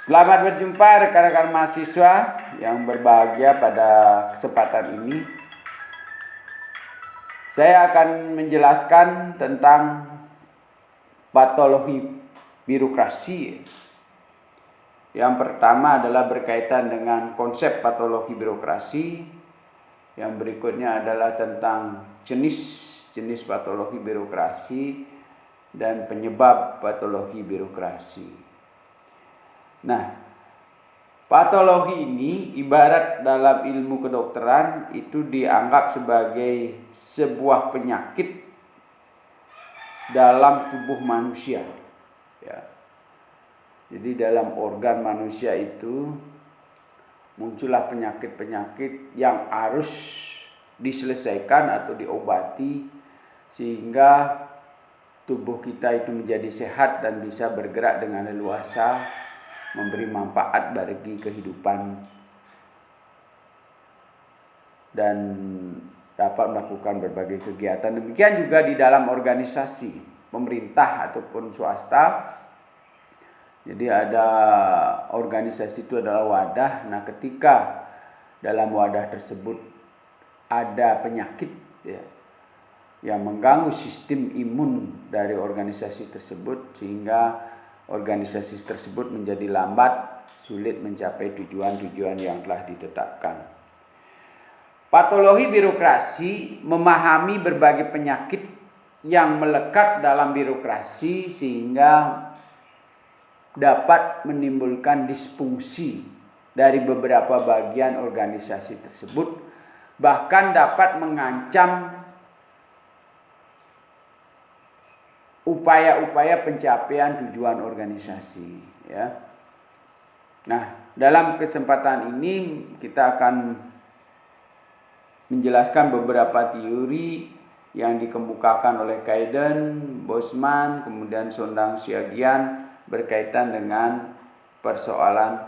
Selamat berjumpa rekan-rekan mahasiswa yang berbahagia pada kesempatan ini. Saya akan menjelaskan tentang patologi birokrasi. Yang pertama adalah berkaitan dengan konsep patologi birokrasi. Yang berikutnya adalah tentang jenis patologi birokrasi dan penyebab patologi birokrasi. Nah, patologi ini ibarat dalam ilmu kedokteran itu dianggap sebagai sebuah penyakit dalam tubuh manusia. Ya. Jadi dalam organ manusia itu muncullah penyakit-penyakit yang harus diselesaikan atau diobati sehingga tubuh kita itu menjadi sehat dan bisa bergerak dengan leluasa, memberi manfaat bagi kehidupan dan dapat melakukan berbagai kegiatan. Demikian juga di dalam organisasi pemerintah ataupun swasta. Jadi ada organisasi itu adalah wadah. Nah, ketika dalam wadah tersebut ada penyakit yang mengganggu sistem imun dari organisasi tersebut sehingga organisasi tersebut menjadi lambat, sulit mencapai tujuan-tujuan yang telah ditetapkan. Patologi birokrasi memahami berbagai penyakit yang melekat dalam birokrasi sehingga dapat menimbulkan disfungsi dari beberapa bagian organisasi tersebut, bahkan dapat mengancam upaya-upaya pencapaian tujuan organisasi. Ya. Nah, dalam kesempatan ini kita akan menjelaskan beberapa teori yang dikemukakan oleh Kaiden, Bosman, kemudian Sondang Siagian berkaitan dengan persoalan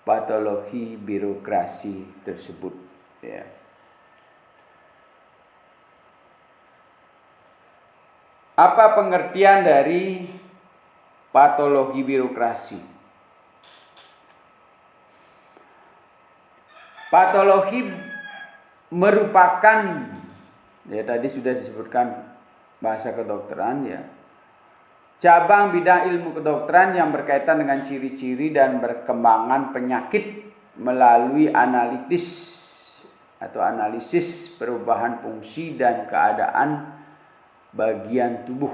patologi birokrasi tersebut. Ya. Apa pengertian dari patologi birokrasi? Patologi merupakan, ya tadi sudah disebutkan bahasa kedokteran ya, cabang bidang ilmu kedokteran yang berkaitan dengan ciri-ciri dan perkembangan penyakit melalui analisis perubahan fungsi dan keadaan bagian tubuh.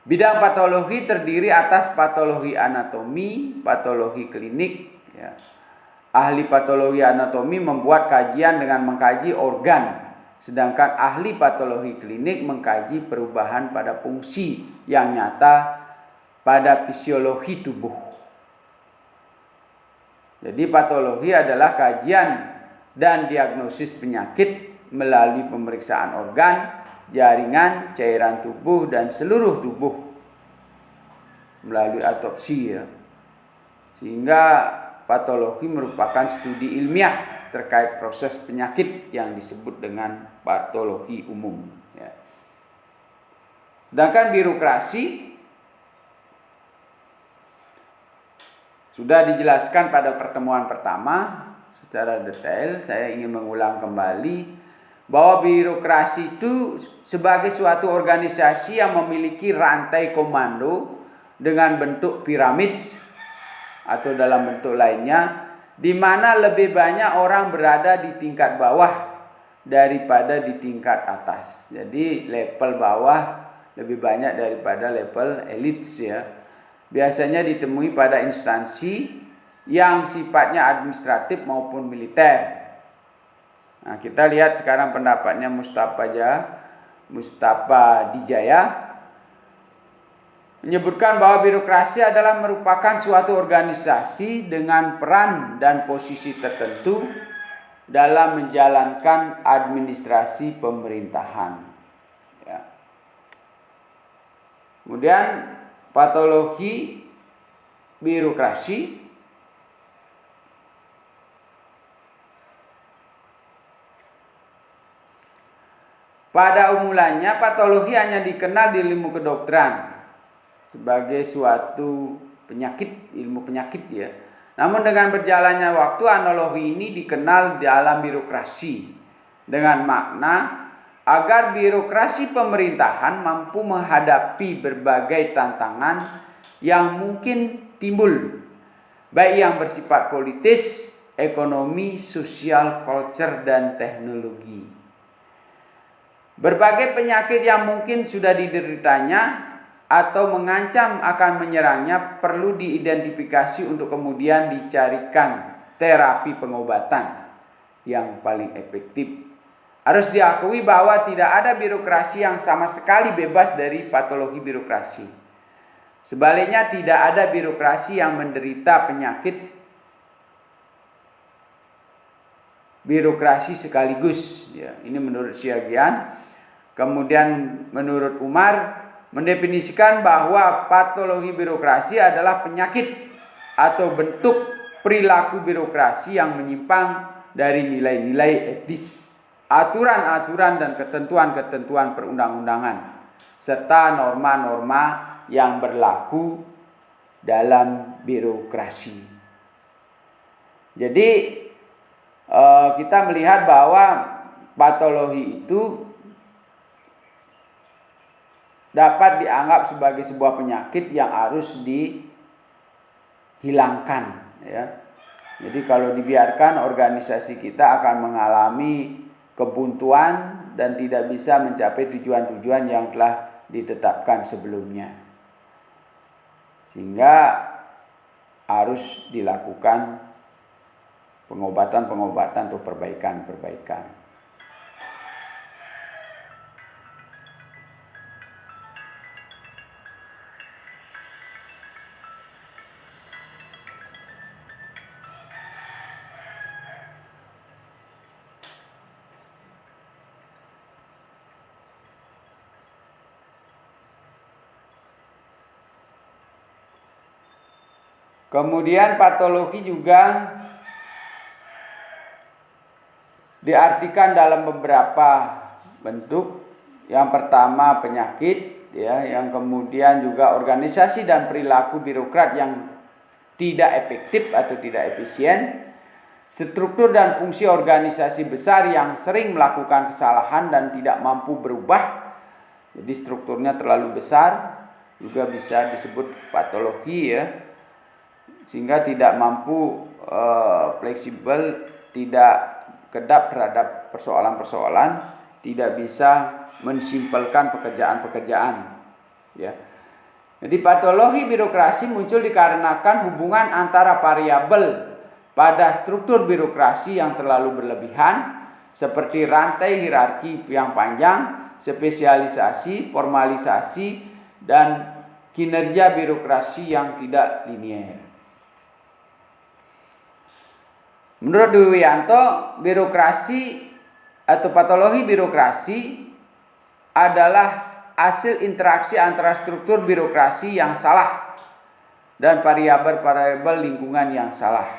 Bidang patologi terdiri atas patologi anatomi, patologi klinik. Ya. Ahli patologi anatomi membuat kajian dengan mengkaji organ, sedangkan ahli patologi klinik mengkaji perubahan pada fungsi yang nyata pada fisiologi tubuh. Jadi patologi adalah kajian dan diagnosis penyakit melalui pemeriksaan organ, jaringan, cairan tubuh, dan seluruh tubuh melalui autopsi ya. Sehingga patologi merupakan studi ilmiah terkait proses penyakit yang disebut dengan patologi umum ya. Sedangkan birokrasi sudah dijelaskan pada pertemuan pertama secara detail. Saya ingin mengulang kembali bahwa birokrasi itu sebagai suatu organisasi yang memiliki rantai komando dengan bentuk piramid atau dalam bentuk lainnya, di mana lebih banyak orang berada di tingkat bawah daripada di tingkat atas. Jadi level bawah lebih banyak daripada level elit ya. Biasanya ditemui pada instansi yang sifatnya administratif maupun militer. Nah, kita lihat sekarang pendapatnya Mustafa Dijaya menyebutkan bahwa birokrasi adalah merupakan suatu organisasi dengan peran dan posisi tertentu dalam menjalankan administrasi pemerintahan. Ya. Kemudian patologi birokrasi pada umulanya patologi hanya dikenal di ilmu kedokteran sebagai suatu ilmu penyakit ya. Namun dengan berjalannya waktu, analogi ini dikenal dalam birokrasi dengan makna agar birokrasi pemerintahan mampu menghadapi berbagai tantangan yang mungkin timbul, baik yang bersifat politis, ekonomi, sosial, culture, dan teknologi. Berbagai penyakit yang mungkin sudah dideritanya atau mengancam akan menyerangnya perlu diidentifikasi untuk kemudian dicarikan terapi pengobatan yang paling efektif. Harus diakui bahwa tidak ada birokrasi yang sama sekali bebas dari patologi birokrasi. Sebaliknya, tidak ada birokrasi yang menderita penyakit birokrasi sekaligus. Ya, ini menurut Siagian. Kemudian menurut Umar mendefinisikan bahwa patologi birokrasi adalah penyakit atau bentuk perilaku birokrasi yang menyimpang dari nilai-nilai etis, aturan-aturan dan ketentuan-ketentuan perundang-undangan, serta norma-norma yang berlaku dalam birokrasi. Jadi kita melihat bahwa patologi itu dapat dianggap sebagai sebuah penyakit yang harus dihilangkan ya. Jadi kalau dibiarkan, organisasi kita akan mengalami kebuntuan dan tidak bisa mencapai tujuan-tujuan yang telah ditetapkan sebelumnya. Sehingga harus dilakukan pengobatan-pengobatan atau perbaikan-perbaikan. Kemudian patologi juga diartikan dalam beberapa bentuk. Yang pertama penyakit ya, yang kemudian juga organisasi dan perilaku birokrat yang tidak efektif atau tidak efisien, struktur dan fungsi organisasi besar yang sering melakukan kesalahan dan tidak mampu berubah. Jadi strukturnya terlalu besar juga bisa disebut patologi ya. Sehingga tidak mampu fleksibel, tidak kedap terhadap persoalan-persoalan, tidak bisa mensimpelkan pekerjaan-pekerjaan ya. Jadi patologi birokrasi muncul dikarenakan hubungan antara variabel pada struktur birokrasi yang terlalu berlebihan, seperti rantai hierarki yang panjang, spesialisasi, formalisasi, dan kinerja birokrasi yang tidak linier. Menurut Dwi Wiyanto, birokrasi atau patologi birokrasi adalah hasil interaksi antara struktur birokrasi yang salah dan variabel-variabel lingkungan yang salah.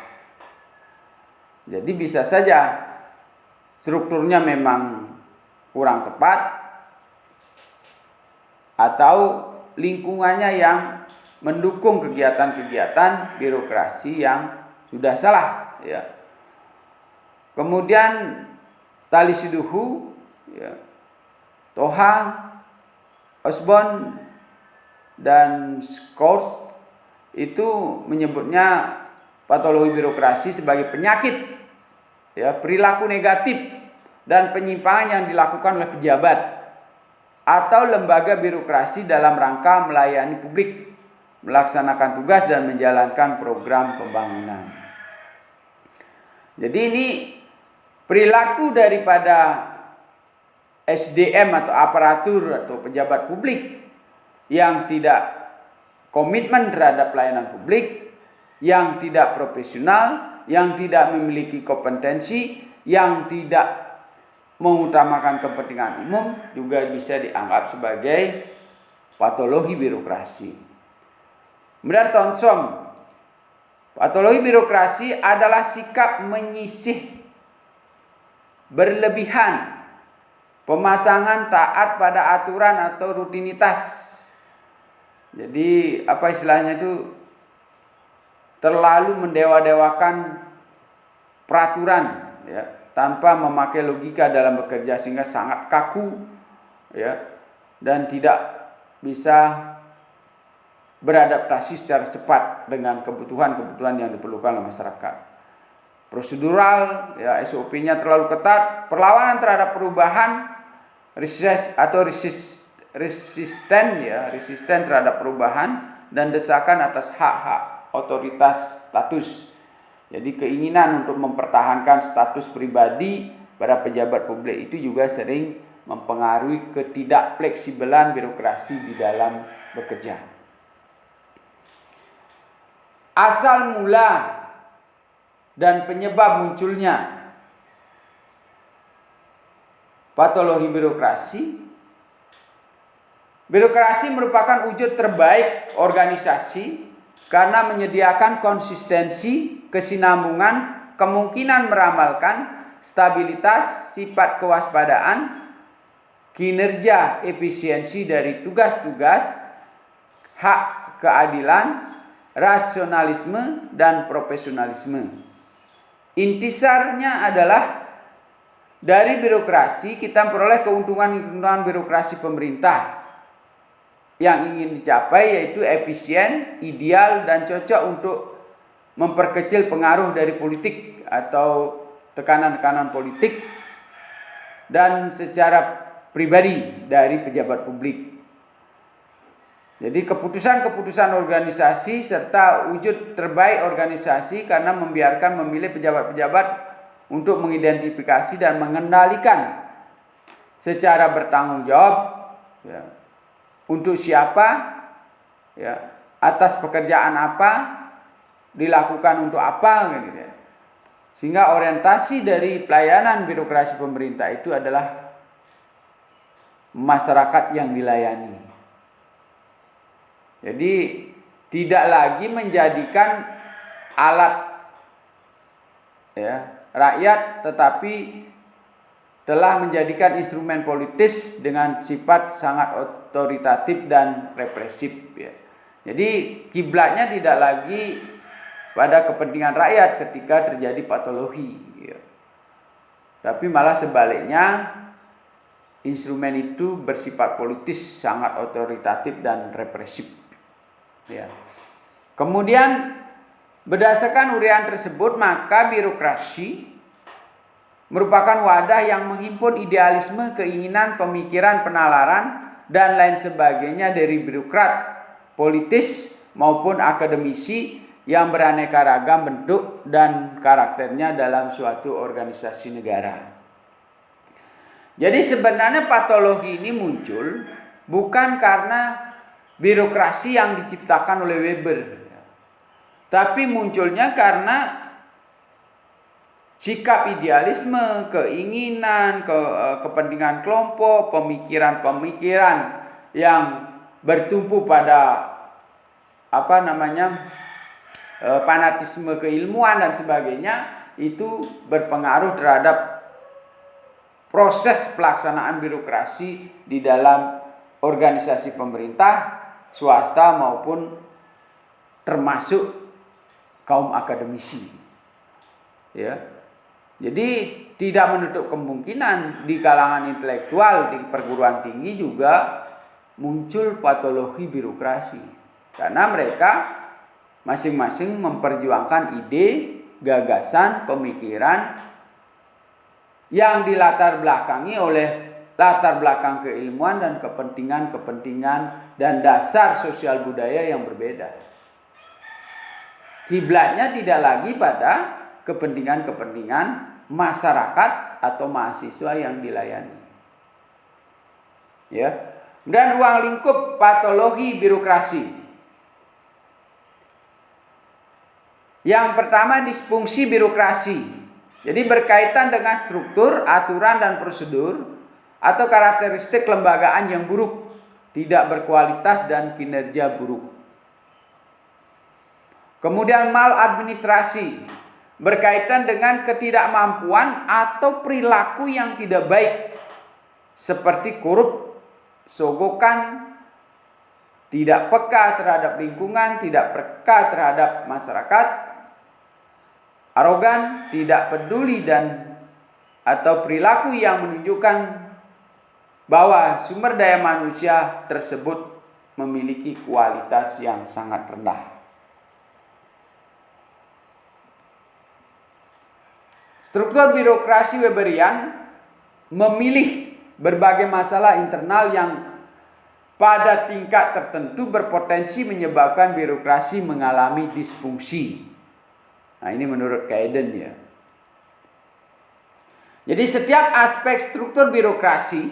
Jadi bisa saja strukturnya memang kurang tepat atau lingkungannya yang mendukung kegiatan-kegiatan birokrasi yang sudah salah ya. Kemudian Tali Siduhu ya, Toha, Osborne, dan Scott itu menyebutnya patologi birokrasi sebagai penyakit ya, perilaku negatif dan penyimpangan yang dilakukan oleh pejabat atau lembaga birokrasi dalam rangka melayani publik, melaksanakan tugas dan menjalankan program pembangunan. Jadi ini perilaku daripada SDM atau aparatur atau pejabat publik yang tidak komitmen terhadap pelayanan publik, yang tidak profesional, yang tidak memiliki kompetensi, yang tidak mengutamakan kepentingan umum juga bisa dianggap sebagai patologi birokrasi. Kemudian Thompson, patologi birokrasi adalah sikap menyisih berlebihan, pemasangan taat pada aturan atau rutinitas. Jadi apa istilahnya itu, terlalu mendewa-dewakan peraturan, ya, tanpa memakai logika dalam bekerja, sehingga sangat kaku, ya, dan tidak bisa beradaptasi secara cepat dengan kebutuhan-kebutuhan yang diperlukan oleh masyarakat. Prosedural, ya, SOP-nya terlalu ketat, perlawanan terhadap perubahan, resisten terhadap perubahan, dan desakan atas hak-hak otoritas status. Jadi keinginan untuk mempertahankan status pribadi para pejabat publik itu juga sering mempengaruhi ketidakfleksibelan birokrasi di dalam bekerja. Asal mula dan penyebab munculnya patologi birokrasi. Birokrasi merupakan wujud terbaik organisasi karena menyediakan konsistensi, kesinambungan, kemungkinan meramalkan, stabilitas, sifat kewaspadaan, kinerja, efisiensi dari tugas-tugas, hak keadilan, rasionalisme, dan profesionalisme. Intisarnya adalah dari birokrasi kita memperoleh keuntungan birokrasi pemerintah yang ingin dicapai, yaitu efisien, ideal, dan cocok untuk memperkecil pengaruh dari politik atau tekanan-tekanan politik dan secara pribadi dari pejabat publik. Jadi keputusan-keputusan organisasi serta wujud terbaik organisasi karena membiarkan memilih pejabat-pejabat untuk mengidentifikasi dan mengendalikan secara bertanggung jawab, ya, untuk siapa, ya, atas pekerjaan apa, dilakukan untuk apa, gitu ya. Sehingga orientasi dari pelayanan birokrasi pemerintah itu adalah masyarakat yang dilayani. Jadi tidak lagi menjadikan alat, ya, rakyat, tetapi telah menjadikan instrumen politis dengan sifat sangat otoritatif dan represif, ya. Jadi kiblatnya tidak lagi pada kepentingan rakyat ketika terjadi patologi, ya. Tapi malah sebaliknya, instrumen itu bersifat politis, sangat otoritatif dan represif, ya. Kemudian berdasarkan uraian tersebut, maka birokrasi merupakan wadah yang menghimpun idealisme, keinginan, pemikiran, penalaran, dan lain sebagainya dari birokrat, politis maupun akademisi yang beraneka ragam bentuk dan karakternya dalam suatu organisasi negara. Jadi sebenarnya patologi ini muncul bukan karena birokrasi yang diciptakan oleh Weber, tapi munculnya karena sikap idealisme, keinginan, kepentingan kelompok, pemikiran-pemikiran yang bertumpu pada fanatisme keilmuan dan sebagainya, itu berpengaruh terhadap proses pelaksanaan birokrasi di dalam organisasi pemerintah, swasta maupun termasuk kaum akademisi, ya. Jadi tidak menutup kemungkinan di kalangan intelektual di perguruan tinggi juga muncul patologi birokrasi, karena mereka masing-masing memperjuangkan ide, gagasan, pemikiran yang dilatar belakangi oleh latar belakang keilmuan dan kepentingan-kepentingan dan dasar sosial budaya yang berbeda. Kiblatnya tidak lagi pada kepentingan-kepentingan masyarakat atau mahasiswa yang dilayani, ya. Dan ruang lingkup patologi birokrasi. Yang pertama, disfungsi birokrasi. Jadi berkaitan dengan struktur, aturan, dan prosedur atau karakteristik kelembagaan yang buruk, tidak berkualitas, dan kinerja buruk. Kemudian maladministrasi, berkaitan dengan ketidakmampuan atau perilaku yang tidak baik, seperti korup, sogokan, tidak peka terhadap lingkungan, tidak peka terhadap masyarakat, arogan, tidak peduli atau perilaku yang menunjukkan bahwa sumber daya manusia tersebut memiliki kualitas yang sangat rendah. Struktur birokrasi Weberian memilih berbagai masalah internal yang pada tingkat tertentu berpotensi menyebabkan birokrasi mengalami disfungsi. Nah, ini menurut Kayden ya. Jadi setiap aspek struktur birokrasi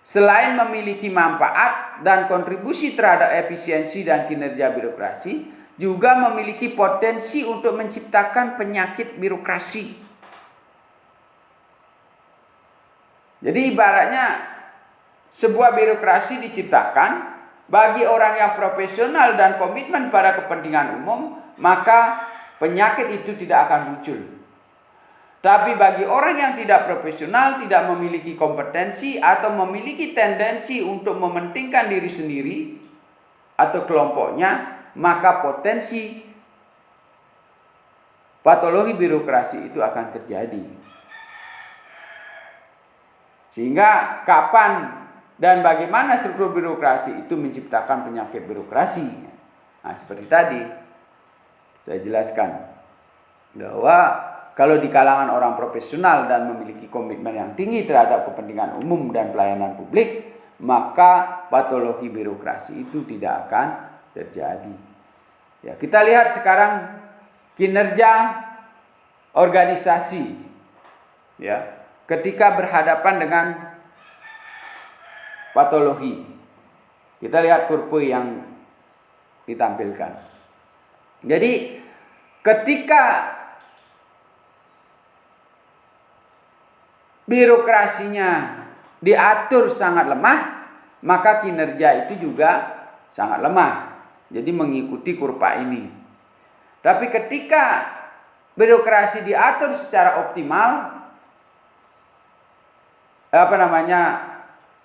selain memiliki manfaat dan kontribusi terhadap efisiensi dan kinerja birokrasi, juga memiliki potensi untuk menciptakan penyakit birokrasi. Jadi ibaratnya sebuah birokrasi diciptakan bagi orang yang profesional dan komitmen pada kepentingan umum, maka penyakit itu tidak akan muncul. Tapi bagi orang yang tidak profesional, tidak memiliki kompetensi atau memiliki tendensi untuk mementingkan diri sendiri atau kelompoknya, maka potensi patologi birokrasi itu akan terjadi. Sehingga kapan dan bagaimana struktur birokrasi itu menciptakan penyakit birokrasi. Nah, seperti tadi saya jelaskan bahwa kalau di kalangan orang profesional dan memiliki komitmen yang tinggi terhadap kepentingan umum dan pelayanan publik, maka patologi birokrasi itu tidak akan terjadi. Ya, kita lihat sekarang kinerja organisasi, ya, ketika berhadapan dengan patologi. Kita lihat kurva yang ditampilkan. Jadi ketika birokrasinya diatur sangat lemah, maka kinerja itu juga sangat lemah. Jadi mengikuti kurva ini. Tapi ketika birokrasi diatur secara optimal,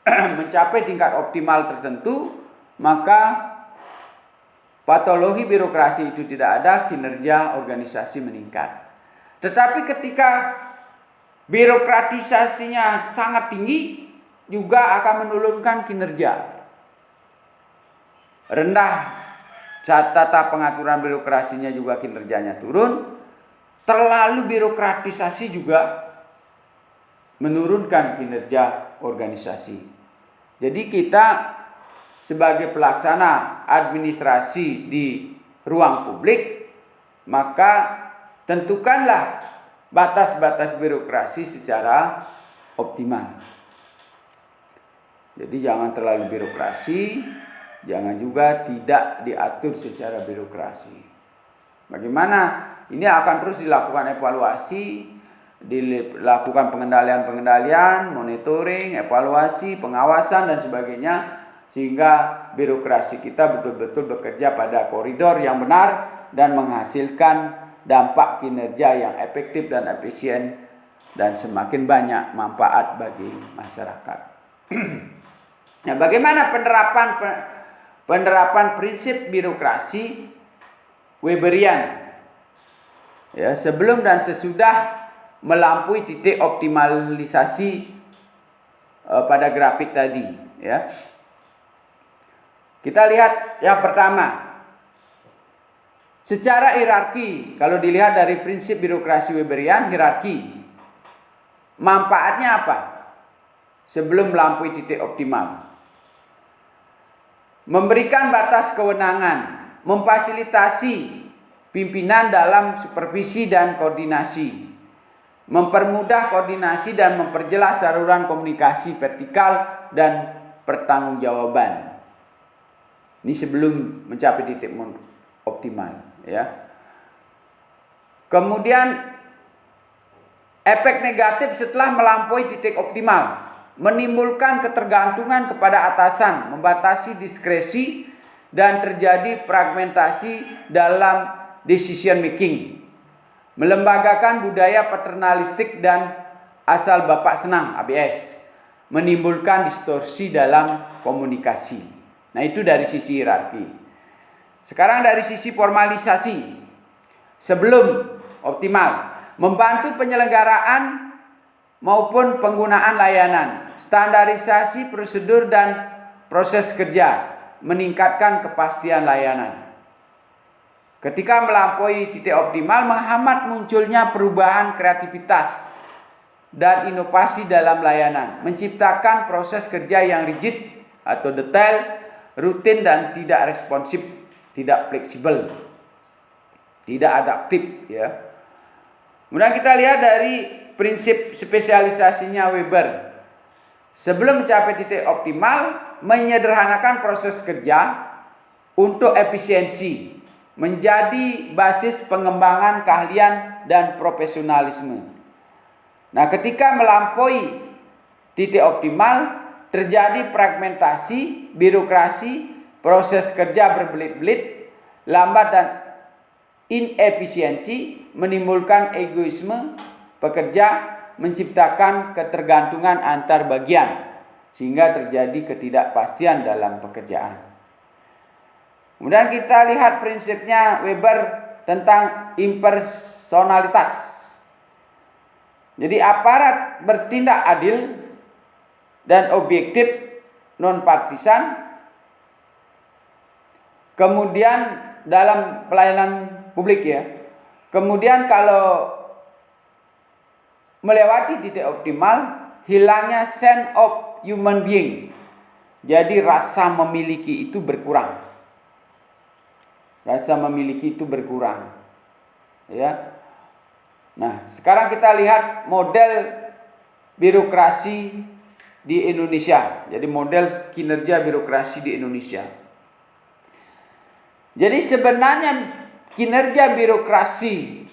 mencapai tingkat optimal tertentu, maka patologi birokrasi itu tidak ada, kinerja organisasi meningkat. Tetapi ketika birokratisasinya sangat tinggi, juga akan menurunkan kinerja. Rendah tata pengaturan birokrasinya juga kinerjanya turun. Terlalu birokratisasi juga menurunkan kinerja organisasi. Jadi kita sebagai pelaksana administrasi di ruang publik, maka tentukanlah batas-batas birokrasi secara optimal. Jadi jangan terlalu birokrasi, jangan juga tidak diatur secara birokrasi. Bagaimana? Ini akan terus dilakukan evaluasi, dilakukan pengendalian, monitoring, evaluasi, pengawasan dan sebagainya, sehingga birokrasi kita betul-betul bekerja pada koridor yang benar dan menghasilkan dampak kinerja yang efektif dan efisien dan semakin banyak manfaat bagi masyarakat. Nah, bagaimana penerapan prinsip birokrasi Weberian? Ya, sebelum dan sesudah melampaui titik optimalisasi pada grafik tadi, ya. Kita lihat yang pertama. Secara hierarki, kalau dilihat dari prinsip birokrasi Weberian, hierarki. Manfaatnya apa? Sebelum melampaui titik optimal. Memberikan batas kewenangan, memfasilitasi pimpinan dalam supervisi dan koordinasi. Mempermudah koordinasi dan memperjelas saluran komunikasi vertikal dan pertanggungjawaban. Ini sebelum mencapai titik optimal, ya. Kemudian efek negatif setelah melampaui titik optimal, menimbulkan ketergantungan kepada atasan, membatasi diskresi dan terjadi fragmentasi dalam decision making. Melembagakan budaya paternalistik dan asal bapak senang (ABS), menimbulkan distorsi dalam komunikasi. Nah, itu dari sisi hierarki. Sekarang dari sisi formalisasi. Sebelum optimal, membantu penyelenggaraan maupun penggunaan layanan, standarisasi prosedur dan proses kerja, meningkatkan kepastian layanan. Ketika melampaui titik optimal, menghambat munculnya perubahan kreativitas dan inovasi dalam layanan, menciptakan proses kerja yang rigid atau detail, rutin dan tidak responsif, tidak fleksibel, tidak adaptif, ya. Kemudian kita lihat dari prinsip spesialisasinya Weber. Sebelum mencapai titik optimal, menyederhanakan proses kerja untuk efisiensi, menjadi basis pengembangan keahlian dan profesionalisme. Nah, ketika melampaui titik optimal, terjadi fragmentasi, birokrasi, proses kerja berbelit-belit, lambat dan inefisiensi, menimbulkan egoisme pekerja, menciptakan ketergantungan antar bagian, sehingga terjadi ketidakpastian dalam pekerjaan. Kemudian kita lihat prinsipnya Weber tentang impersonalitas. Jadi aparat bertindak adil dan objektif, non partisan. Kemudian dalam pelayanan publik, ya. Kemudian kalau melewati titik optimal, hilangnya sense of human being. Jadi rasa memiliki itu berkurang. Rasa memiliki itu berkurang. Ya. Nah, sekarang kita lihat model birokrasi di Indonesia. Jadi model kinerja birokrasi di Indonesia. Jadi sebenarnya kinerja birokrasi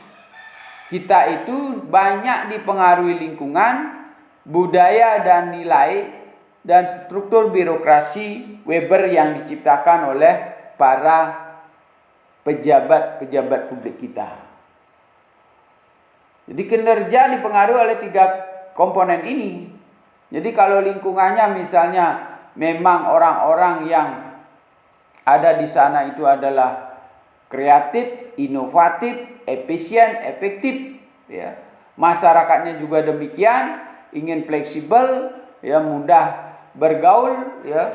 kita itu banyak dipengaruhi lingkungan, budaya dan nilai dan struktur birokrasi Weber yang diciptakan oleh para pejabat-pejabat publik kita. Jadi kinerja dipengaruhi oleh 3 komponen ini. Jadi kalau lingkungannya misalnya memang orang-orang yang ada di sana itu adalah kreatif, inovatif, efisien, efektif, ya. Masyarakatnya juga demikian, ingin fleksibel, ya, mudah bergaul, ya,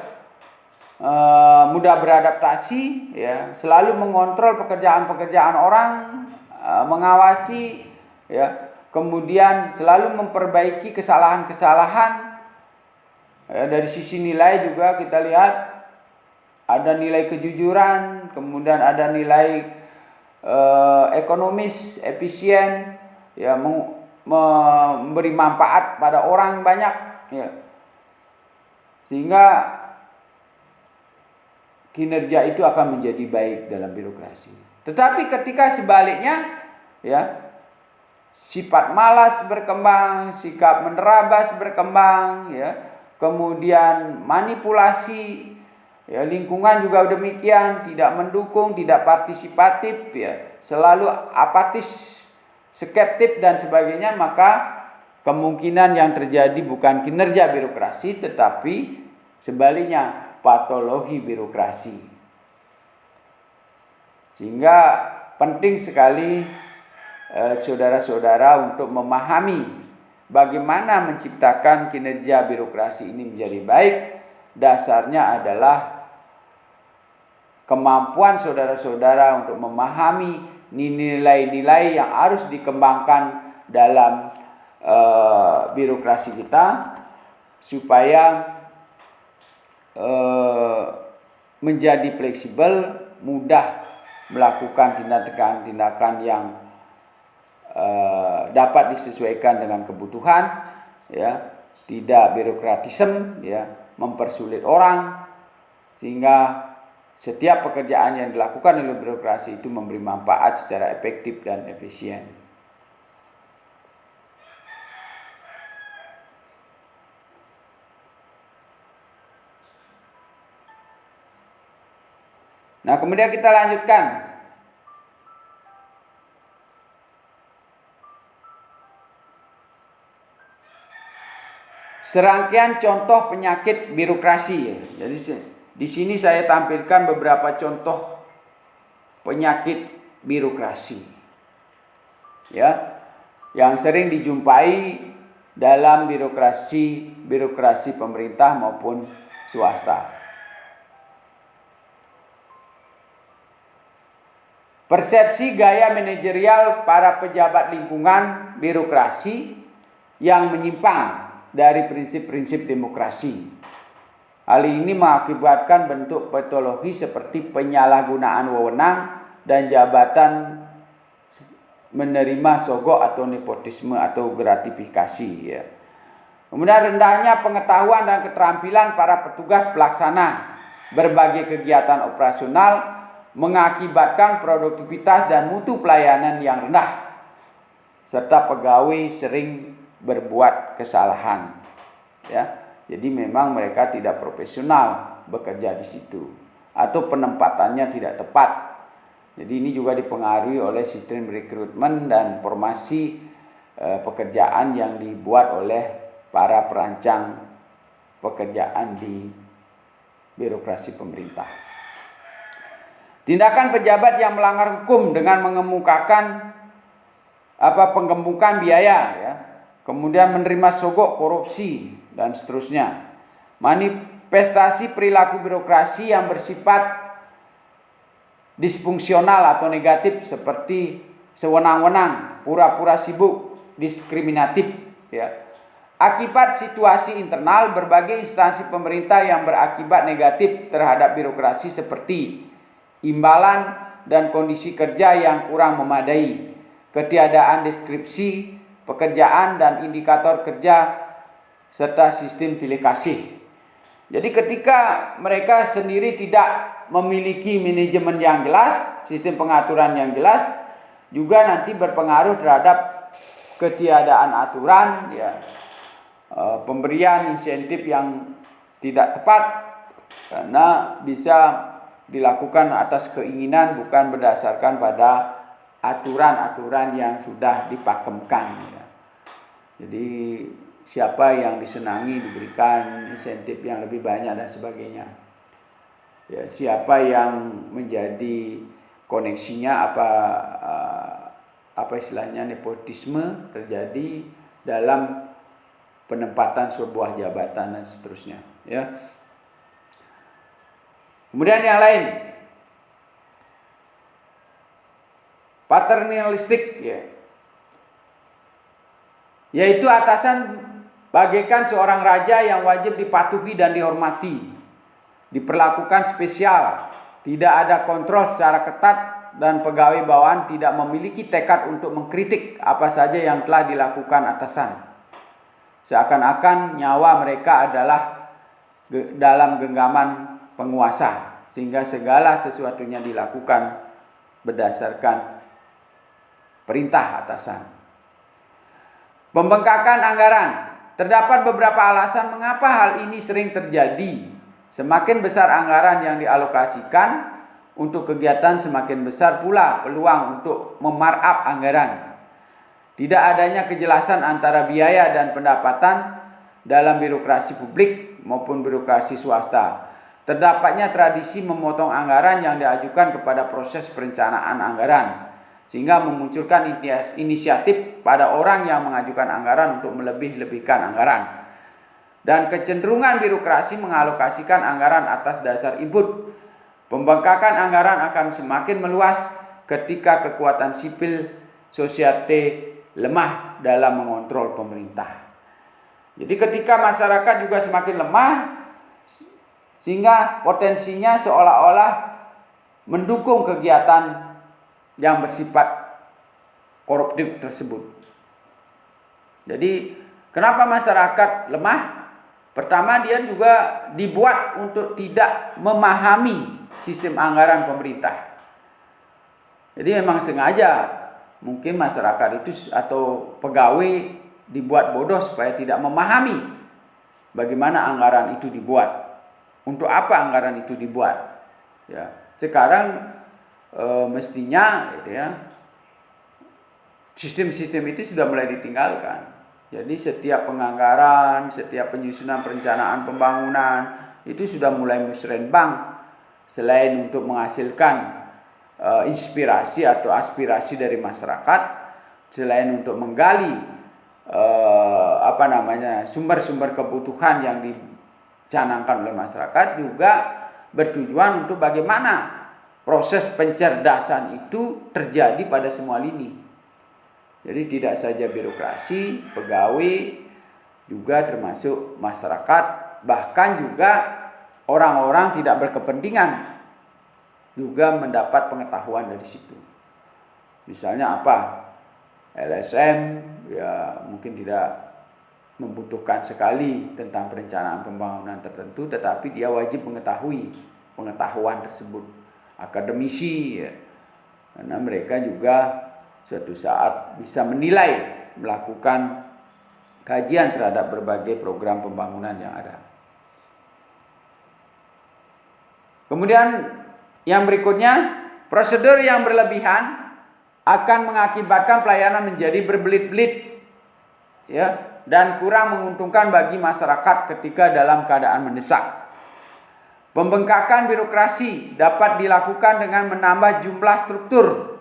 mudah beradaptasi, ya, selalu mengontrol pekerjaan-pekerjaan orang, mengawasi, ya, kemudian selalu memperbaiki kesalahan-kesalahan. Ya, dari sisi nilai juga kita lihat ada nilai kejujuran, kemudian ada nilai ekonomis, efisien, ya, memberi manfaat pada orang banyak, ya. Sehingga kinerja itu akan menjadi baik dalam birokrasi. Tetapi ketika sebaliknya, ya, sifat malas berkembang, sikap menerabas berkembang, ya, kemudian manipulasi, ya, lingkungan juga demikian, tidak mendukung, tidak partisipatif, ya, selalu apatis, skeptif dan sebagainya, maka kemungkinan yang terjadi bukan kinerja birokrasi tetapi sebaliknya patologi birokrasi. Sehingga penting sekali saudara-saudara untuk memahami bagaimana menciptakan kinerja birokrasi ini menjadi baik. Dasarnya adalah kemampuan saudara-saudara untuk memahami nilai-nilai yang harus dikembangkan dalam birokrasi kita supaya menjadi fleksibel, mudah melakukan tindakan-tindakan yang dapat disesuaikan dengan kebutuhan, ya, tidak birokratisme, ya, mempersulit orang, sehingga setiap pekerjaan yang dilakukan oleh birokrasi itu memberi manfaat secara efektif dan efisien. Nah, kemudian kita lanjutkan. Serangkaian contoh penyakit birokrasi, ya. Jadi Di sini saya tampilkan beberapa contoh penyakit birokrasi, ya, yang sering dijumpai dalam birokrasi pemerintah maupun swasta. Persepsi gaya manajerial para pejabat lingkungan birokrasi yang menyimpang dari prinsip-prinsip demokrasi. Hal ini mengakibatkan bentuk patologi seperti penyalahgunaan wewenang dan jabatan menerima sogok atau nepotisme atau gratifikasi, ya. Kemudian rendahnya pengetahuan dan keterampilan para petugas pelaksana berbagai kegiatan operasional mengakibatkan produktivitas dan mutu pelayanan yang rendah, serta pegawai sering berbuat kesalahan, ya. Jadi memang mereka tidak profesional bekerja di situ, atau penempatannya tidak tepat. Jadi ini juga dipengaruhi oleh sistem rekrutmen dan formasi pekerjaan yang dibuat oleh para perancang pekerjaan di birokrasi pemerintah. Tindakan pejabat yang melanggar hukum dengan mengemukakan penggembukan biaya, ya, kemudian menerima sogok, korupsi, dan seterusnya. Manifestasi perilaku birokrasi yang bersifat disfungsional atau negatif seperti sewenang-wenang, pura-pura sibuk, diskriminatif, ya. Akibat situasi internal berbagai instansi pemerintah yang berakibat negatif terhadap birokrasi seperti imbalan dan kondisi kerja yang kurang memadai, ketiadaan deskripsi pekerjaan dan indikator kerja, serta sistem pilih kasih. Jadi ketika mereka sendiri tidak memiliki manajemen yang jelas, sistem pengaturan yang jelas, juga nanti berpengaruh terhadap ketiadaan aturan, ya, pemberian insentif yang tidak tepat, karena bisa dilakukan atas keinginan bukan berdasarkan pada aturan-aturan yang sudah dipakemkan, ya. Jadi siapa yang disenangi diberikan insentif yang lebih banyak dan sebagainya, ya, siapa yang menjadi koneksinya apa istilahnya nepotisme terjadi dalam penempatan sebuah jabatan dan seterusnya, ya. Kemudian yang lain, paternalistik, ya, yaitu atasan bagaikan seorang raja yang wajib dipatuhi dan dihormati, diperlakukan spesial, tidak ada kontrol secara ketat, dan pegawai bawahan tidak memiliki tekad untuk mengkritik apa saja yang telah dilakukan atasan. Seakan-akan nyawa mereka adalah dalam genggaman penguasa, sehingga segala sesuatunya dilakukan berdasarkan perintah atasan. Pembengkakan anggaran. Terdapat beberapa alasan mengapa hal ini sering terjadi. Semakin besar anggaran yang dialokasikan untuk kegiatan, semakin besar pula peluang untuk memarkup anggaran. Tidak adanya kejelasan antara biaya dan pendapatan dalam birokrasi publik maupun birokrasi swasta. Terdapatnya tradisi memotong anggaran yang diajukan kepada proses perencanaan anggaran, sehingga memunculkan inisiatif pada orang yang mengajukan anggaran untuk melebih-lebihkan anggaran. Dan kecenderungan birokrasi mengalokasikan anggaran atas dasar input. Pembengkakan anggaran akan semakin meluas ketika kekuatan sipil sosiete lemah dalam mengontrol pemerintah. Jadi ketika masyarakat juga semakin lemah, sehingga potensinya seolah-olah mendukung kegiatan yang bersifat koruptif tersebut. Jadi kenapa masyarakat lemah? Pertama, dia juga dibuat untuk tidak memahami sistem anggaran pemerintah. Jadi memang sengaja mungkin masyarakat itu atau pegawai dibuat bodoh supaya tidak memahami bagaimana anggaran itu dibuat. Untuk apa anggaran itu dibuat? Ya, sekarang mestinya, gitu ya, sistem-sistem itu sudah mulai ditinggalkan. Jadi setiap penganggaran, setiap penyusunan perencanaan pembangunan itu sudah mulai musrenbang. Selain untuk menghasilkan inspirasi atau aspirasi dari masyarakat, selain untuk menggali sumber-sumber kebutuhan yang dicanangkan oleh masyarakat, juga bertujuan untuk bagaimana proses pencerdasan itu terjadi pada semua lini. Jadi tidak saja birokrasi, pegawai, juga termasuk masyarakat, bahkan juga orang-orang tidak berkepentingan juga mendapat pengetahuan dari situ. Misalnya apa? LSM ya mungkin tidak membutuhkan sekali tentang perencanaan pembangunan tertentu, tetapi dia wajib mengetahui pengetahuan tersebut. Akademisi ya, karena mereka juga suatu saat bisa menilai, melakukan kajian terhadap berbagai program pembangunan yang ada. Kemudian yang berikutnya, prosedur yang berlebihan akan mengakibatkan pelayanan menjadi berbelit-belit ya, dan kurang menguntungkan bagi masyarakat ketika dalam keadaan mendesak. Pembengkakan birokrasi dapat dilakukan dengan menambah jumlah struktur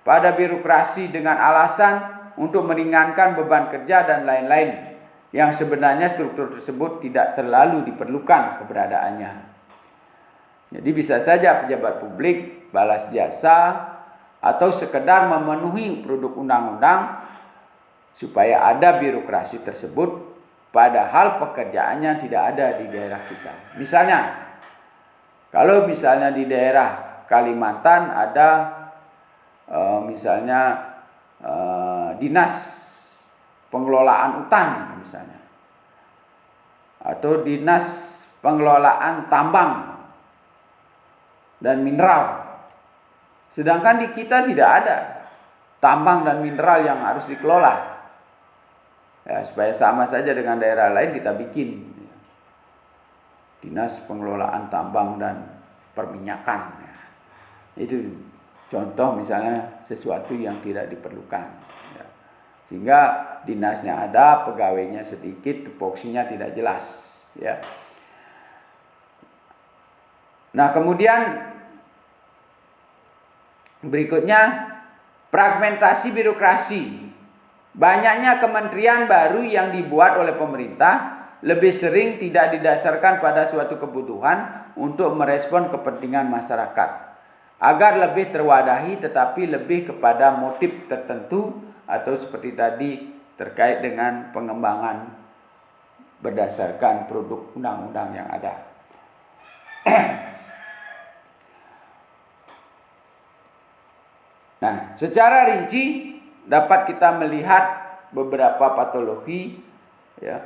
pada birokrasi dengan alasan untuk meringankan beban kerja dan lain-lain, yang sebenarnya struktur tersebut tidak terlalu diperlukan keberadaannya. Jadi bisa saja pejabat publik balas jasa atau sekedar memenuhi produk undang-undang supaya ada birokrasi tersebut, padahal pekerjaannya tidak ada di daerah kita. Misalnya, kalau misalnya di daerah Kalimantan ada dinas pengelolaan hutan misalnya, atau dinas pengelolaan tambang dan mineral. Sedangkan di kita tidak ada tambang dan mineral yang harus dikelola. Ya, supaya sama saja dengan daerah lain kita bikin dinas pengelolaan tambang dan perminyakan. Ya. Itu contoh misalnya sesuatu yang tidak diperlukan. Ya. Sehingga dinasnya ada, pegawainya sedikit, tupoksinya tidak jelas. Ya. Nah kemudian berikutnya, fragmentasi birokrasi. Banyaknya kementerian baru yang dibuat oleh pemerintah lebih sering tidak didasarkan pada suatu kebutuhan untuk merespon kepentingan masyarakat, agar lebih terwadahi, tetapi lebih kepada motif tertentu atau seperti tadi terkait dengan pengembangan berdasarkan produk undang-undang yang ada. Nah, secara rinci dapat kita melihat beberapa patologi ya.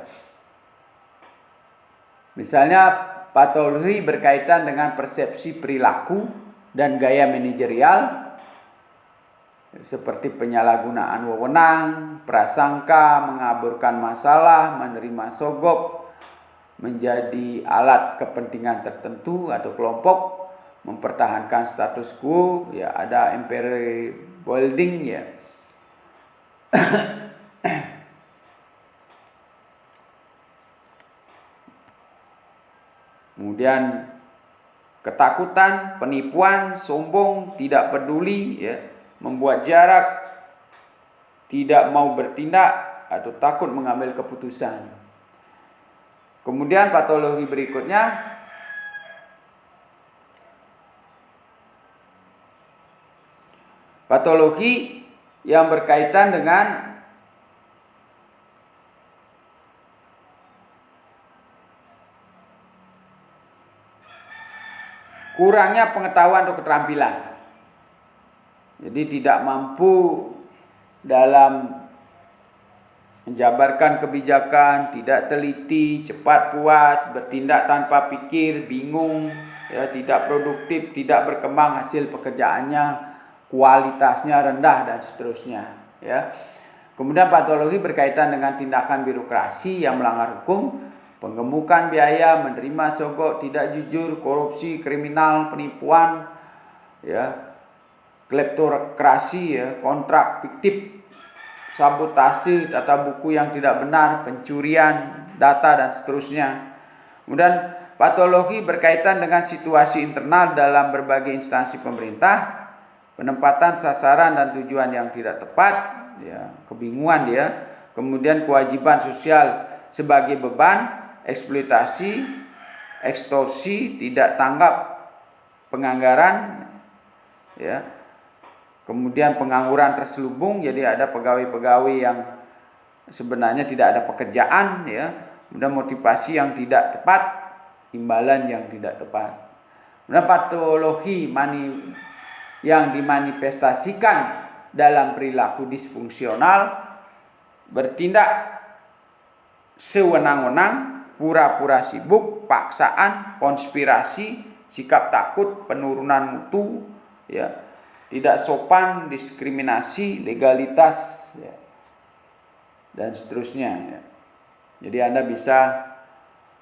Misalnya patologi berkaitan dengan persepsi perilaku dan gaya manajerial seperti penyalahgunaan wewenang, prasangka, mengaburkan masalah, menerima sogok, menjadi alat kepentingan tertentu atau kelompok, mempertahankan status quo, ya ada empire building ya. Kemudian ketakutan, penipuan, sombong, tidak peduli ya, membuat jarak, tidak mau bertindak atau takut mengambil keputusan. Kemudian patologi berikutnya, patologi yang berkaitan dengan kurangnya pengetahuan atau keterampilan. Jadi tidak mampu dalam menjabarkan kebijakan, tidak teliti, cepat puas, bertindak tanpa pikir, bingung, ya, tidak produktif, tidak berkembang hasil pekerjaannya, kualitasnya rendah dan seterusnya ya. Kemudian patologi berkaitan dengan tindakan birokrasi yang melanggar hukum, penggemukan biaya, menerima sogok, tidak jujur, korupsi, kriminal, penipuan ya, kleptokrasi ya, kontrak fiktif, sabotase, tata buku yang tidak benar, pencurian data dan seterusnya. Kemudian patologi berkaitan dengan situasi internal dalam berbagai instansi pemerintah, penempatan sasaran dan tujuan yang tidak tepat, ya, kebingungan dia, kemudian kewajiban sosial sebagai beban, eksploitasi, ekstorsi, tidak tanggap penganggaran, ya, kemudian pengangguran terselubung, jadi ada pegawai-pegawai yang sebenarnya tidak ada pekerjaan, ya, kemudian motivasi yang tidak tepat, imbalan yang tidak tepat. Kemudian patologi yang dimanifestasikan dalam perilaku disfungsional, bertindak sewenang-wenang, pura-pura sibuk, paksaan, konspirasi, sikap takut, penurunan mutu, ya, tidak sopan, diskriminasi, legalitas, ya, dan seterusnya, ya. Jadi Anda bisa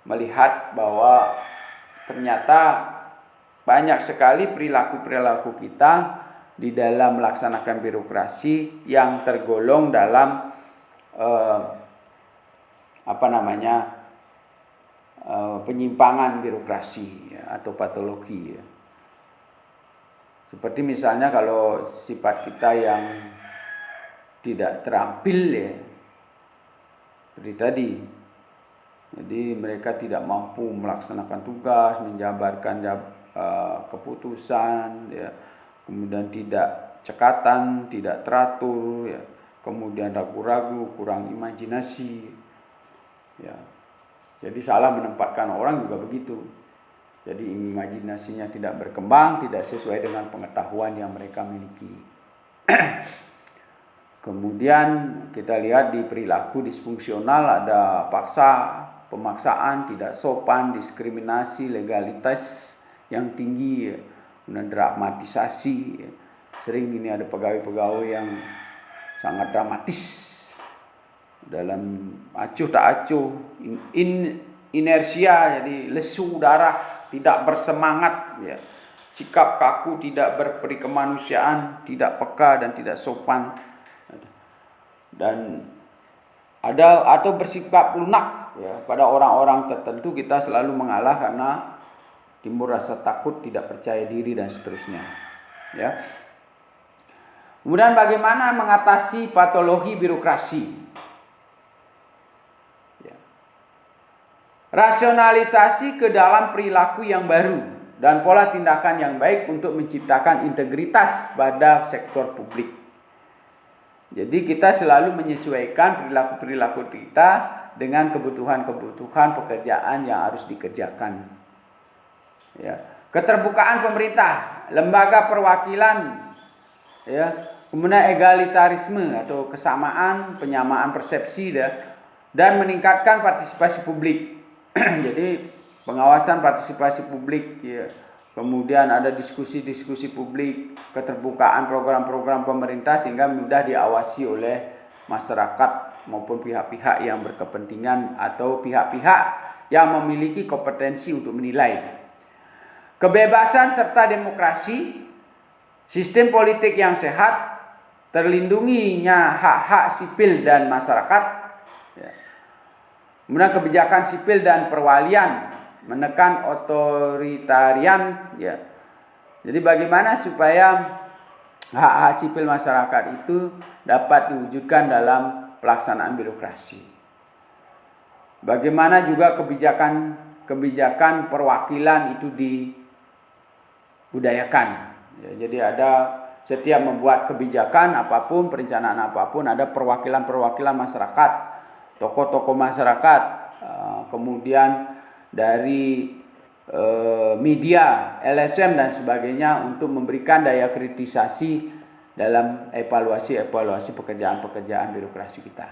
melihat bahwa ternyata banyak sekali perilaku-perilaku kita di dalam melaksanakan birokrasi yang tergolong dalam penyimpangan birokrasi, ya, atau patologi, ya. Seperti misalnya kalau sifat kita yang tidak terampil, ya, seperti tadi. Jadi mereka tidak mampu melaksanakan tugas, menjabarkan keputusan, ya, kemudian tidak cekatan, tidak teratur, ya, kemudian ragu-ragu, kurang imajinasi, ya. Jadi salah menempatkan orang juga begitu. Jadi imajinasinya tidak berkembang, tidak sesuai dengan pengetahuan yang mereka miliki. Kemudian kita lihat di perilaku disfungsional ada pemaksaan, tidak sopan, diskriminasi, legalitas yang tinggi, ya, kemudian dramatisasi, ya. Sering ini ada pegawai-pegawai yang sangat dramatis dalam acuh tak acuh, inersia, jadi lesu darah, tidak bersemangat, ya. Sikap kaku, tidak berperi kemanusiaan, tidak peka dan tidak sopan, dan ada atau bersikap lunak, ya, pada orang-orang tertentu kita selalu mengalah karena timbul rasa takut, tidak percaya diri dan seterusnya, ya. Kemudian bagaimana mengatasi patologi birokrasi? Ya. Rasionalisasi ke dalam perilaku yang baru dan pola tindakan yang baik untuk menciptakan integritas pada sektor publik. Jadi kita selalu menyesuaikan perilaku-perilaku kita dengan kebutuhan-kebutuhan pekerjaan yang harus dikerjakan. Ya. Keterbukaan pemerintah, lembaga perwakilan, ya, kemudian egalitarisme atau kesamaan, penyamaan persepsi, dan meningkatkan partisipasi publik. Jadi pengawasan partisipasi publik, ya. Kemudian ada diskusi-diskusi publik, keterbukaan program-program pemerintah sehingga mudah diawasi oleh masyarakat maupun pihak-pihak yang berkepentingan atau pihak-pihak yang memiliki kompetensi untuk menilai. Kebebasan serta demokrasi, sistem politik yang sehat, terlindunginya hak-hak sipil dan masyarakat, ya. Kemudian kebijakan sipil dan perwalian, menekan otoritarian, ya. Jadi bagaimana supaya hak-hak sipil masyarakat itu dapat diwujudkan dalam pelaksanaan birokrasi. Bagaimana juga kebijakan perwakilan itu dibudayakan, ya. Jadi ada setiap membuat kebijakan apapun, perencanaan apapun, ada perwakilan-perwakilan masyarakat, tokoh-tokoh masyarakat, kemudian dari media, LSM dan sebagainya untuk memberikan daya kritisasi dalam evaluasi pekerjaan-pekerjaan birokrasi kita.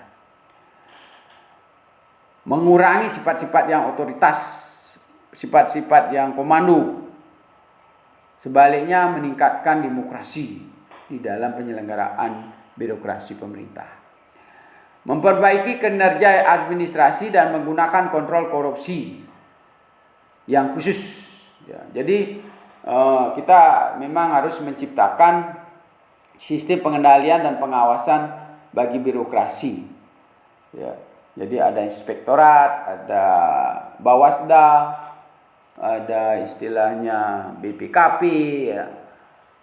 Mengurangi sifat-sifat yang otoritas, sifat-sifat yang komando. Sebaliknya meningkatkan demokrasi di dalam penyelenggaraan birokrasi pemerintah. Memperbaiki kinerja administrasi dan menggunakan kontrol korupsi yang khusus, ya. Jadi kita memang harus menciptakan sistem pengendalian dan pengawasan bagi birokrasi, ya. Jadi ada inspektorat, ada Bawasda, ada istilahnya BPKP, ya.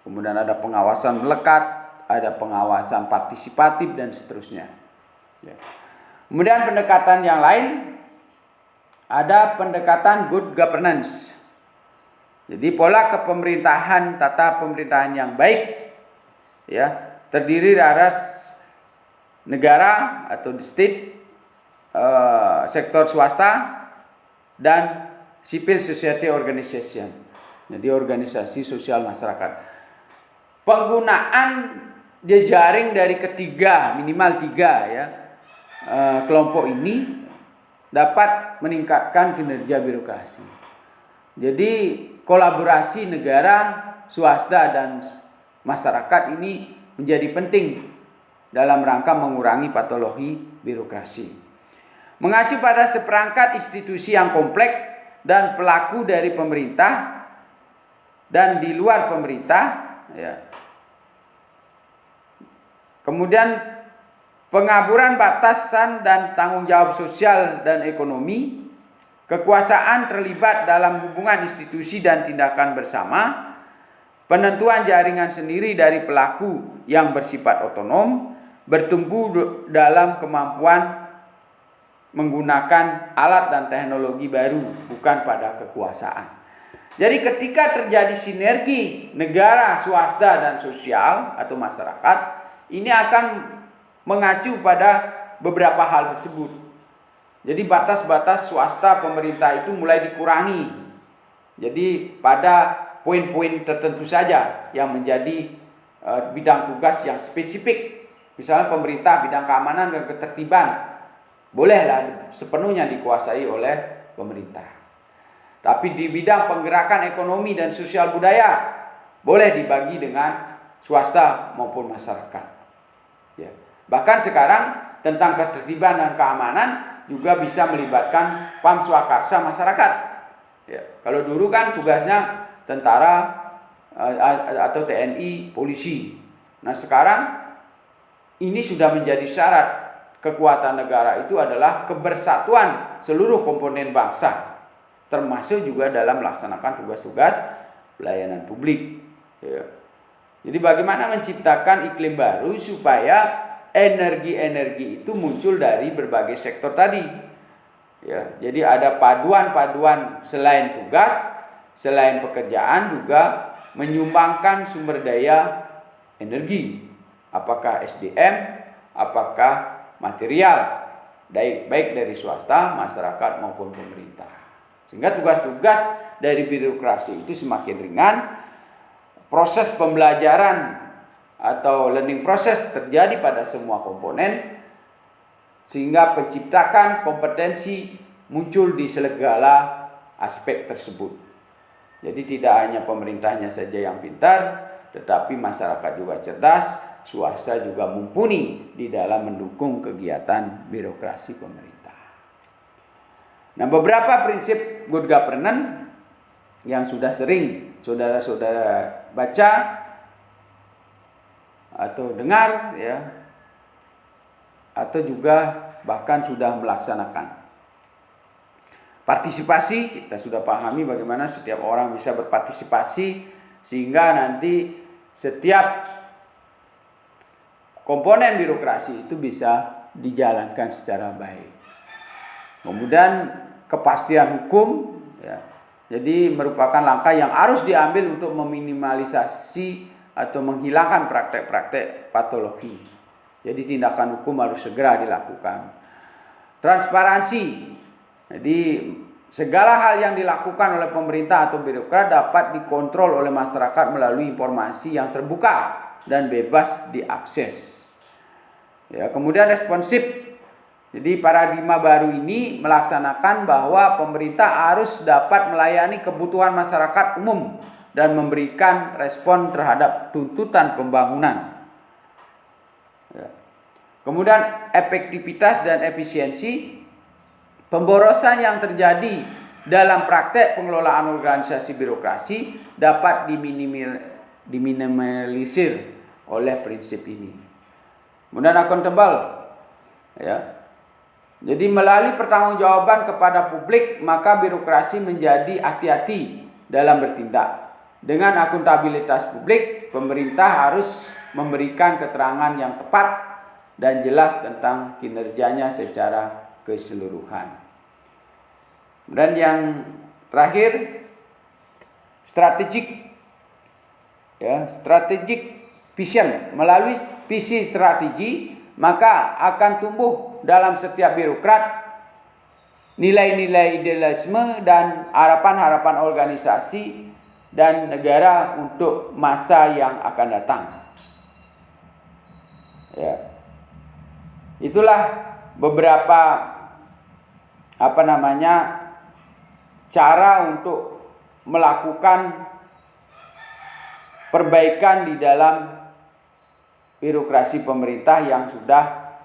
Kemudian ada pengawasan melekat, ada pengawasan partisipatif dan seterusnya. Ya. Kemudian pendekatan yang lain, ada pendekatan good governance. Jadi pola kepemerintahan, tata pemerintahan yang baik, ya, terdiri dari negara atau state, sektor swasta, dan civil society organization. Jadi organisasi sosial masyarakat. Penggunaan jejaring dari minimal tiga, ya, kelompok ini dapat meningkatkan kinerja birokrasi. Jadi kolaborasi negara, swasta, dan masyarakat ini menjadi penting dalam rangka mengurangi patologi birokrasi. Mengacu pada seperangkat institusi yang kompleks dan pelaku dari pemerintah dan di luar pemerintah, ya. Kemudian pengaburan batasan dan tanggung jawab sosial dan ekonomi, kekuasaan terlibat dalam hubungan institusi dan tindakan bersama, penentuan jaringan sendiri dari pelaku yang bersifat otonom, bertumbuh dalam kemampuan menggunakan alat dan teknologi baru, bukan pada kekuasaan. Jadi ketika terjadi sinergi negara, swasta, dan sosial atau masyarakat, ini akan mengacu pada beberapa hal tersebut. Jadi batas-batas swasta pemerintah itu mulai dikurangi. Jadi pada poin-poin tertentu saja yang menjadi bidang tugas yang spesifik. Misalnya pemerintah bidang keamanan dan ketertiban bolehlah sepenuhnya dikuasai oleh pemerintah. Tapi di bidang penggerakan ekonomi dan sosial budaya boleh dibagi dengan swasta maupun masyarakat. Ya. Bahkan sekarang tentang ketertiban dan keamanan juga bisa melibatkan PAM Swakarsa masyarakat. Ya. Kalau dulu kan tugasnya tentara atau TNI, polisi. Nah sekarang ini sudah menjadi syarat. Kekuatan negara itu adalah kebersatuan seluruh komponen bangsa, termasuk juga dalam melaksanakan tugas-tugas pelayanan publik. Ya. Jadi bagaimana menciptakan iklim baru supaya energi-energi itu muncul dari berbagai sektor tadi. Ya, jadi ada paduan-paduan selain tugas, selain pekerjaan juga menyumbangkan sumber daya energi. Apakah SDM, apakah material, baik dari swasta, masyarakat maupun pemerintah. Sehingga tugas-tugas dari birokrasi itu semakin ringan, proses pembelajaran atau learning process terjadi pada semua komponen, sehingga penciptakan kompetensi muncul di segala aspek tersebut. Jadi tidak hanya pemerintahnya saja yang pintar, tetapi masyarakat juga cerdas, swasta juga mumpuni di dalam mendukung kegiatan birokrasi pemerintah. Nah, beberapa prinsip good governance yang sudah sering saudara-saudara baca atau dengar, ya, atau juga bahkan sudah melaksanakan. Partisipasi, kita sudah pahami bagaimana setiap orang bisa berpartisipasi sehingga nanti setiap komponen birokrasi itu bisa dijalankan secara baik. Kemudian kepastian hukum, ya, jadi merupakan langkah yang harus diambil untuk meminimalisasi atau menghilangkan praktek-praktek patologi. Jadi tindakan hukum harus segera dilakukan. Transparansi, jadi segala hal yang dilakukan oleh pemerintah atau birokrat dapat dikontrol oleh masyarakat melalui informasi yang terbuka dan bebas diakses. Ya, kemudian responsif. Jadi paradigma baru ini melaksanakan bahwa pemerintah harus dapat melayani kebutuhan masyarakat umum dan memberikan respon terhadap tuntutan pembangunan. Ya. Kemudian efektivitas dan efisiensi. Pemborosan yang terjadi dalam praktek pengelolaan organisasi birokrasi dapat diminimalisir oleh prinsip ini. Kemudian accountable, ya. Jadi melalui pertanggungjawaban kepada publik, maka birokrasi menjadi hati-hati dalam bertindak. Dengan akuntabilitas publik, pemerintah harus memberikan keterangan yang tepat dan jelas tentang kinerjanya secara keseluruhan. Dan yang terakhir, strategic vision. Melalui visi strategi, maka akan tumbuh dalam setiap birokrat nilai-nilai idealisme dan harapan-harapan organisasi dan negara untuk masa yang akan datang. Ya. Itulah beberapa cara untuk melakukan perbaikan di dalam birokrasi pemerintah yang sudah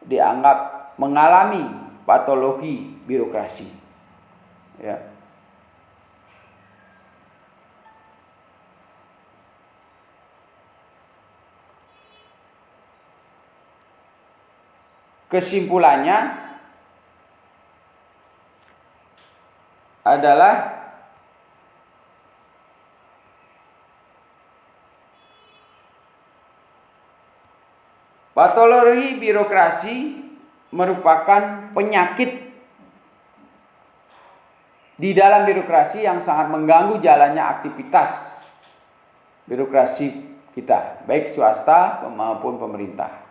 dianggap mengalami patologi birokrasi. Ya. Kesimpulannya adalah patologi birokrasi merupakan penyakit di dalam birokrasi yang sangat mengganggu jalannya aktivitas birokrasi kita, baik swasta maupun pemerintah.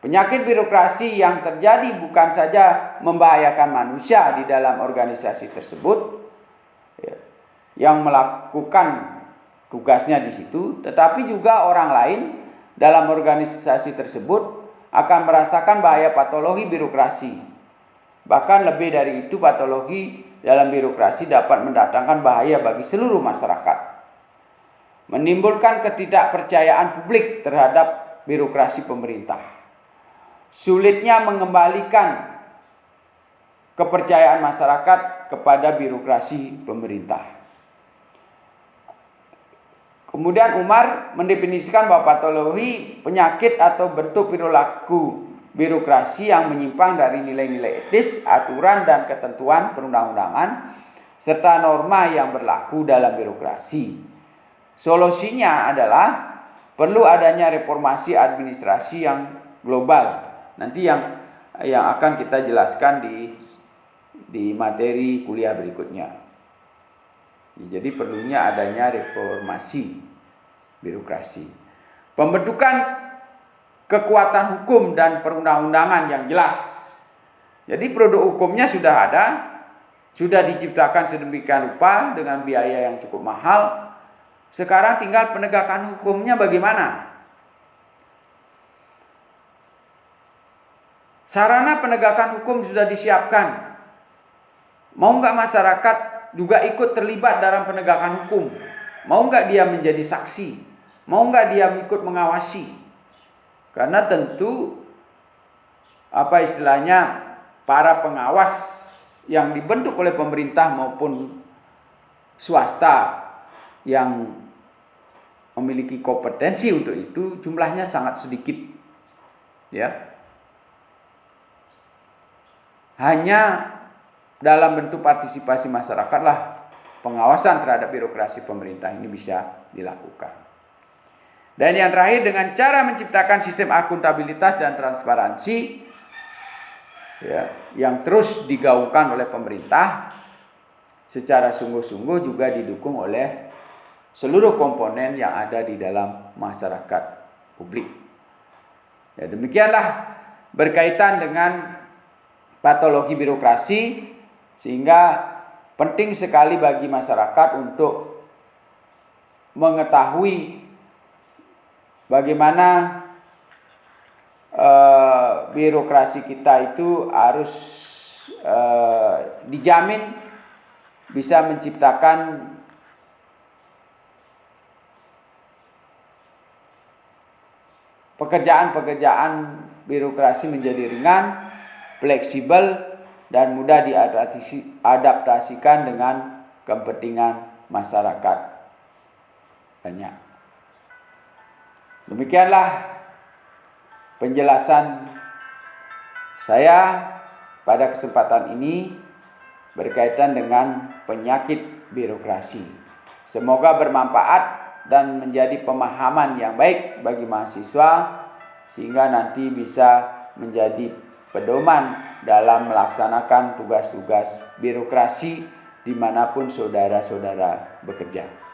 Penyakit birokrasi yang terjadi bukan saja membahayakan manusia di dalam organisasi tersebut yang melakukan tugasnya di situ, tetapi juga orang lain dalam organisasi tersebut akan merasakan bahaya patologi birokrasi. Bahkan lebih dari itu, patologi dalam birokrasi dapat mendatangkan bahaya bagi seluruh masyarakat, menimbulkan ketidakpercayaan publik terhadap birokrasi pemerintah. Sulitnya mengembalikan kepercayaan masyarakat kepada birokrasi pemerintah. Kemudian Umar mendefinisikan bahwa patologi penyakit atau bentuk perilaku birokrasi yang menyimpang dari nilai-nilai etis, aturan dan ketentuan perundang-undangan serta norma yang berlaku dalam birokrasi. Solusinya adalah perlu adanya reformasi administrasi yang global. Nanti yang akan kita jelaskan di materi kuliah berikutnya. Jadi perlunya adanya reformasi birokrasi. Pembentukan kekuatan hukum dan perundang-undangan yang jelas. Jadi produk hukumnya sudah ada, sudah diciptakan sedemikian rupa dengan biaya yang cukup mahal. Sekarang tinggal penegakan hukumnya bagaimana? Sarana penegakan hukum sudah disiapkan. Mau nggak masyarakat juga ikut terlibat dalam penegakan hukum? Mau nggak dia menjadi saksi? Mau nggak dia ikut mengawasi? Karena tentu para pengawas yang dibentuk oleh pemerintah maupun swasta yang memiliki kompetensi untuk itu jumlahnya sangat sedikit. Ya. Hanya dalam bentuk partisipasi masyarakatlah pengawasan terhadap birokrasi pemerintah ini bisa dilakukan. Dan yang terakhir, dengan cara menciptakan sistem akuntabilitas dan transparansi yang terus digaungkan oleh pemerintah secara sungguh-sungguh juga didukung oleh seluruh komponen yang ada di dalam masyarakat publik. Ya, demikianlah berkaitan dengan patologi birokrasi, sehingga penting sekali bagi masyarakat untuk mengetahui bagaimana birokrasi kita itu harus dijamin bisa menciptakan pekerjaan-pekerjaan birokrasi menjadi ringan, fleksibel dan mudah diadaptasikan dengan kepentingan masyarakat banyak. Demikianlah penjelasan saya pada kesempatan ini berkaitan dengan penyakit birokrasi. Semoga bermanfaat dan menjadi pemahaman yang baik bagi mahasiswa sehingga nanti bisa menjadi pedoman dalam melaksanakan tugas-tugas birokrasi dimanapun saudara-saudara bekerja.